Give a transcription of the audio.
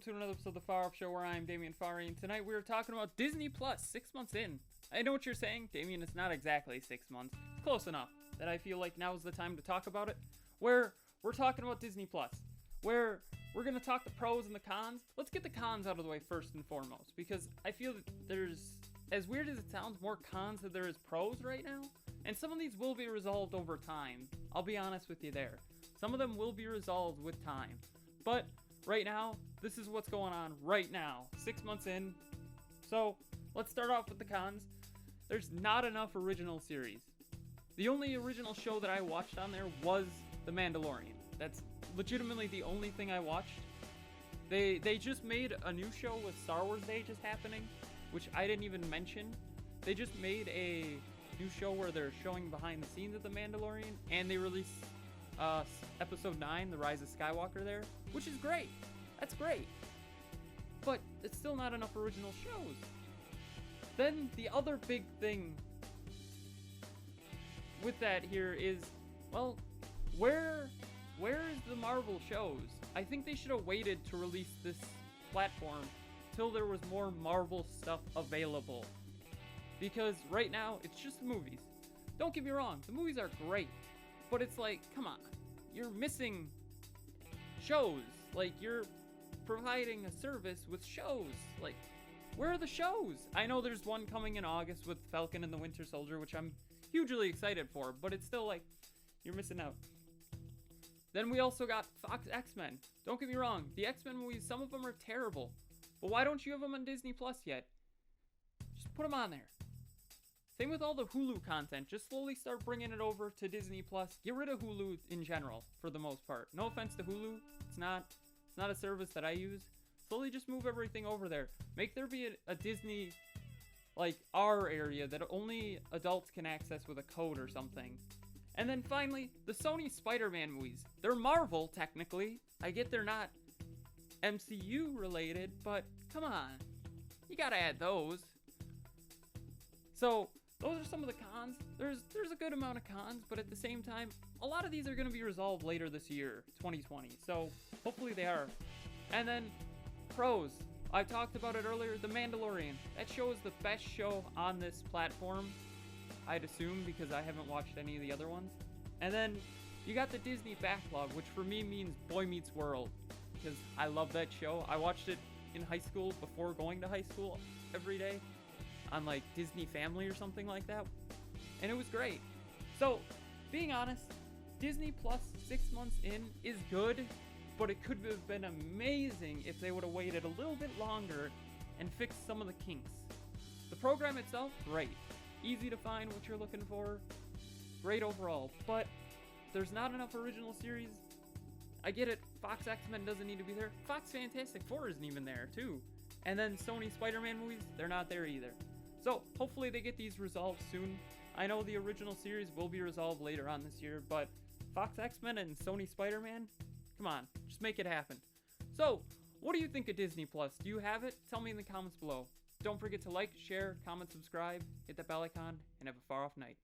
to another episode of the Farr Show, where I'm Damien Farr, and tonight we're talking about Disney Plus, 6 months in. I know what you're saying, Damien, it's not exactly 6 months. It's close enough that I feel like now is the time to talk about it, where we're talking about Disney Plus, where we're going to talk the pros and the cons. Let's get the cons out of the way first and foremost, because I feel that there's, as weird as it sounds, more cons than there is pros right now, and some of these will be resolved over time. I'll be honest with you there. Some of them will be resolved with time, but right now, this is what's going on right now, 6 months in. So, let's start off with the cons. There's not enough original series. The only original show that I watched on there was The Mandalorian. That's legitimately the only thing I watched. They just made a new show with Star Wars Day just happening, which I didn't even mention. They just made a new show where they're showing behind the scenes of The Mandalorian, and they released episode 9, The Rise of Skywalker there, which is great. That's great. But it's still not enough original shows. Then the other big thing with that here is, well, where is the Marvel shows? I think they should have waited to release this platform till there was more Marvel stuff available. Because right now, it's just the movies. Don't get me wrong, the movies are great. But it's like, come on, you're missing shows. Like, you're providing a service with shows. Like, where are the shows? I know there's one coming in August with Falcon and the Winter Soldier, which I'm hugely excited for, but it's still like, you're missing out. Then we also got Fox X-Men. Don't get me wrong, the X-Men movies, some of them are terrible. But why don't you have them on Disney Plus yet? Just put them on there. Same with all the Hulu content. Just slowly start bringing it over to Disney Plus. Get rid of Hulu in general, for the most part. No offense to Hulu. It's not a service that I use. Slowly just move everything over there. Make there be a Disney, like, R area that only adults can access with a code or something. And then finally, the Sony Spider-Man movies. They're Marvel, technically. I get they're not MCU related, but come on. You gotta add those. So, those are some of the cons. There's a good amount of cons, but at the same time, a lot of these are going to be resolved later this year, 2020. So, hopefully they are. And then, pros. I talked about it earlier, The Mandalorian. That show is the best show on this platform, I'd assume, because I haven't watched any of the other ones. And then, you got the Disney backlog, which for me means Boy Meets World, because I love that show. I watched it in high school before going to high school every day, on like Disney Family or something like that, and it was great. So, being honest, Disney Plus 6 months in is good, but it could have been amazing if they would have waited a little bit longer and fixed some of the kinks. The program itself, great. Easy to find what you're looking for, great overall, but there's not enough original series. I get it, Fox X-Men doesn't need to be there. Fox Fantastic Four isn't even there, too. And then Sony Spider-Man movies, they're not there either. So, hopefully they get these resolved soon. I know the original series will be resolved later on this year, but Fox X-Men and Sony Spider-Man, come on, just make it happen. So, what do you think of Disney Plus? Do you have it? Tell me in the comments below. Don't forget to like, share, comment, subscribe, hit that bell icon, and have a far off night.